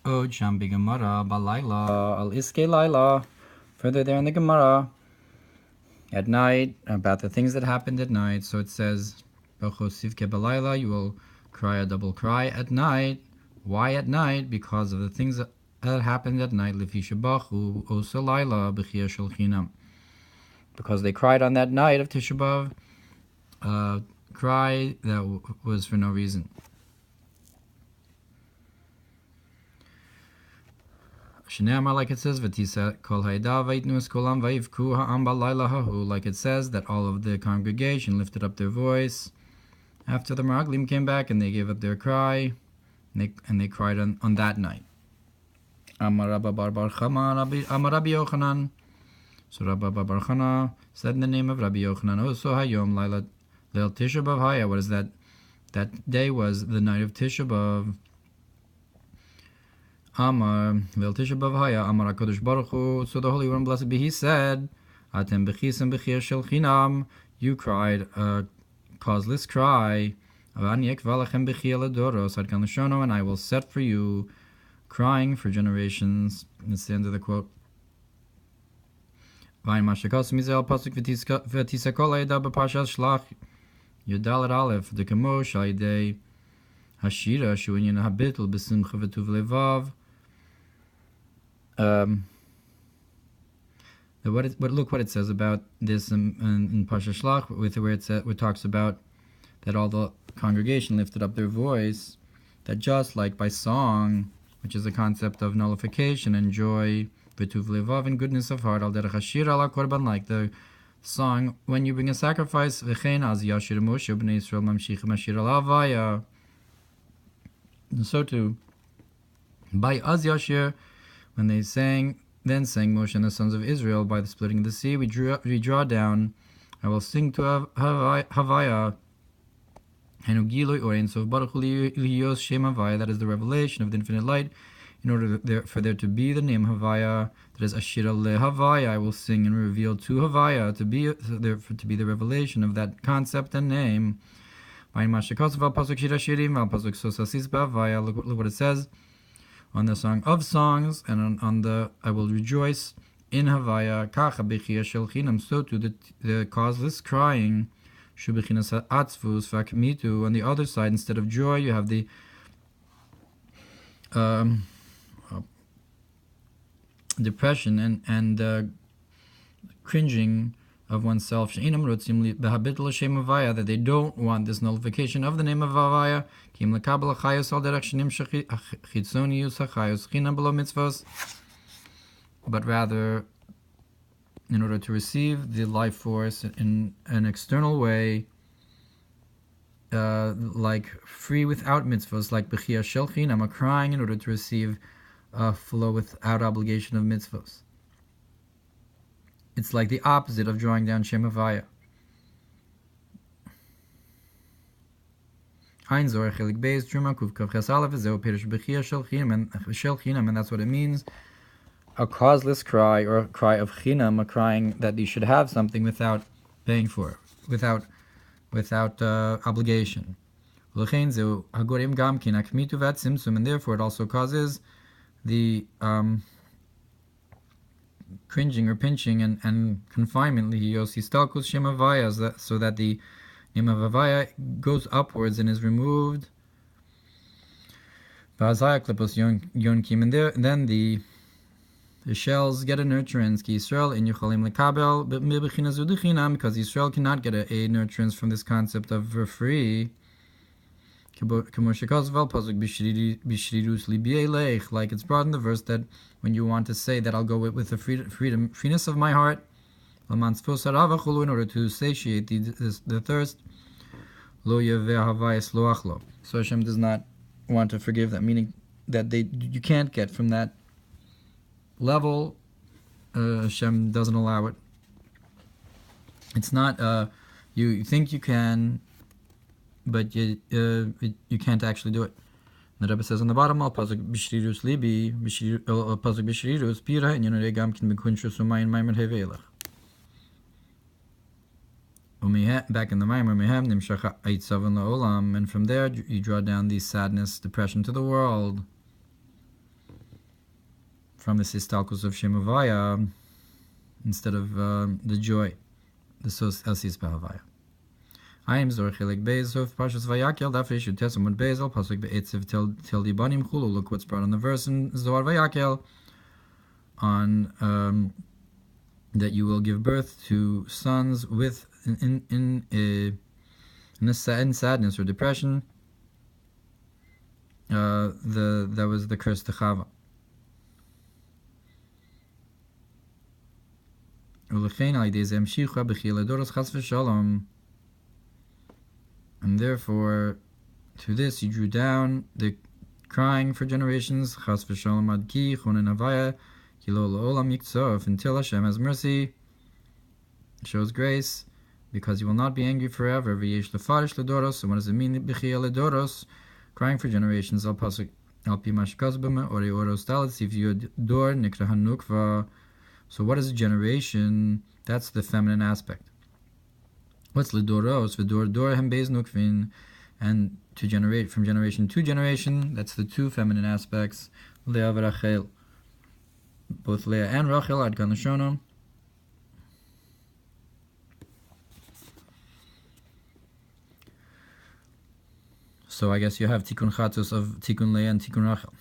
Od Sham Gemara Balayla Al Iske Laila. Further there in the Gemara, at night, about the things that happened at night. So it says, Bacho Sivkeh Balayla, you will cry a double cry at night. Why at night? Because of the things that happened at night. Bacho Osa Laila B'chia Shel Chinam. Because they cried on that night of Tisha B'Av, cry that was for no reason. Like it says, like it says that all of the congregation lifted up their voice after the Meraglim came back, and they gave up their cry, and they cried on that night. Amar Rabba bar Rabbi Yochanan. So Rabba bar Chana said in the name of Rabbi Yochanan, also Hayom Laila Leil Tisha B'Av Haya. What is that? That day was the night of Tisha B'Av. Amar Leil Tisha B'Av Haya. Amar HaKadosh Baruch Hu. So the Holy One, blessed be He, said, Atem b'chisam b'chia shel chinam. You cried a causeless cry. And I will set for you crying for generations. That's the end of the quote. Yudalet Aleph, the Kamosh Aidei Hashira Shuinyan Habitul B'Simcha V'Tuv Levav. Look what it says about this in Pasha Shlach, where it talks about that all the congregation lifted up their voice, that just like by song, which is a concept of nullification and joy, V'Tuv Levav, and goodness of heart, Al Derech Hashira Ala Korban, like the song when you bring a sacrifice, V'chein Az Yashir Moshe B'nei Yisrael Mamshich Mashir Al Havaya. So too, by Az Yashir, when they sang Moshe and the sons of Israel by the splitting of the sea, we draw down, I will sing to Havaya, Henu Giloi Orein Sof Baruch Liyos Shem Havaya, that is the revelation of the infinite light, in order for there to be the name Havaya, that is Ashira Le Havaya, I will sing and reveal to Havaya, to be the revelation of that concept and name. Look what it says on the Song of Songs, and on the I will rejoice in Havaya, Kacha B'chia Shel Chinam, so too the causeless crying, Shubichinas Atzvus Fakmitu. On the other side, instead of joy, you have the depression and cringing of oneself, that they don't want this nullification of the name of Havaya, but rather in order to receive the life force in an external way, like free without mitzvahs, like B'chia Shel Chinam, a crying in order to receive a flow without obligation of mitzvahs. It's like the opposite of drawing down Shem Havaya. And that's what it means. A causeless cry, or a cry of chinam, a crying that you should have something without paying for it, without obligation. And therefore it also causes the cringing or pinching and confinement, so that the name of Havaya goes upwards and is removed. And then the shells get a nurturance, because Yisrael cannot get a nurturance from this concept of free. Like it's brought in the verse that when you want to say that I'll go with the freeness of my heart, in order to satiate the thirst, so Hashem does not want to forgive them, meaning that you can't get from that level. Hashem doesn't allow it. It's not you think you can, but you can't actually do it. The Rebbe says on the bottom, pasuk b'shrirus libi, pasuk b'shrirus pira, and yonarei gamkin b'kunshus u'mayin maimer hevelach. Back in the Mamar, mehem nimshach eitzavan la'olam, and from there you draw down the sadness, depression to the world. from this istalkus of Shem Havaya instead of the joy, the Asis Bahavaya. I am Zor Chelik Beis of Pashas Vayakel, Dafresh Tesamud Bezel, Pasuk Be'etziv Tel Dibanim Chulu. Look what's brought on the verse in Zohar Vayakel on that you will give birth to sons with in sadness or depression. That was the curse to Chava. And therefore, to this he drew down the crying for generations, chas v'shalom ad ki chonen havaya kilo la'olam yiktsof, until Hashem has mercy, shows grace, because he will not be angry forever. V'yesh lefarish ledoros. So what does it mean? B'chia ledoros, crying for generations. Al pasuk al pi mashkas b'me ori oros dalet sif yud dor nikra hanukva. So what is a generation? That's the feminine aspect. What's ledoros? V'dor dor hem beis nukvin, and to generate from generation to generation. That's the two feminine aspects. Leah v'Rachel, both Leah and Rachel. Ad kan l'shono. So I guess you have Tikkun Chatos of Tikkun Leah and Tikkun Rachel.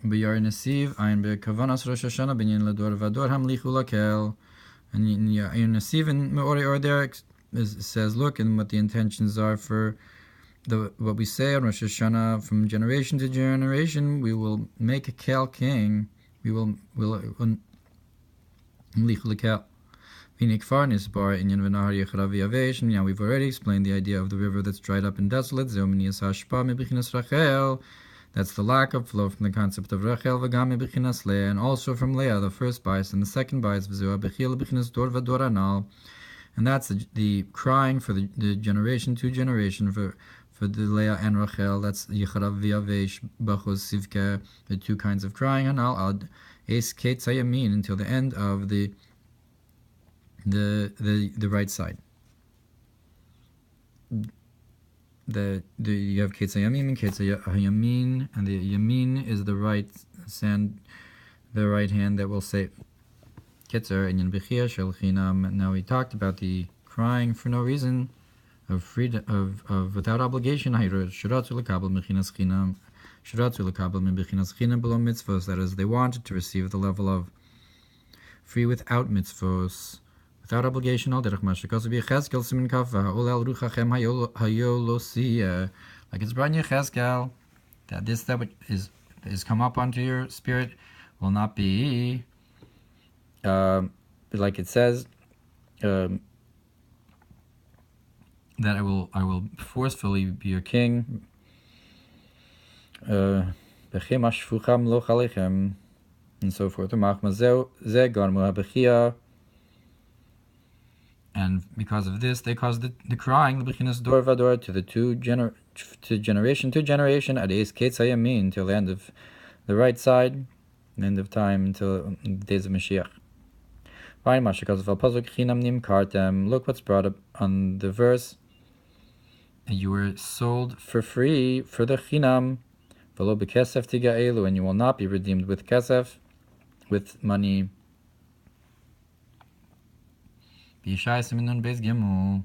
B'yar nesiv ayin be'kavanas Rosh Hashanah binyan ledor v'ador hamlichu lakel. And Yar nesiv and Me'ori or there says, look, and what the intentions are for what we say on Rosh Hashanah, from generation to generation, we will make a Kel king. We will hamlichu lakel. Now we've already explained the idea of the river that's dried up and desolate. That's the lack of flow from the concept of Rachel, and also from Leah, the first bias, and the second bias, and that's the crying for the generation to generation for the Leah and Rachel. That's Yicharav V'Yavesh, Bacho, Sivkeh, the two kinds of crying, and Al Es Ket Sayamin, until the end of the right side. You have Ketza Yamim and Ketza Yamin, and the Yamin is the right hand that will save. Ketzer and Yanbichia Shel Chinam. Now we talked about the crying for no reason, of freedom, of without obligation. Shiratu lekabel mechinas chinam. Shiratu lekabel mechinas chinam below mitzvos. That is, they wanted to receive the level of free without mitzvos, without obligation. Like it's brought in Yechezkel, that this that is come up onto your spirit will not be, like it says, that I will forcefully be your king. And so forth. And because of this, they caused the crying, the bechinas dor vador, to the generation to generation, at es ketzayamin, till the end of the right side, the end of time, until the days of Mashiach. Look what's brought up on the verse. You were sold for free for the chinam, v'lo bekesef tiga'elu, and you will not be redeemed with kesef, with money. B'Yishai Siminun Beis Gimel.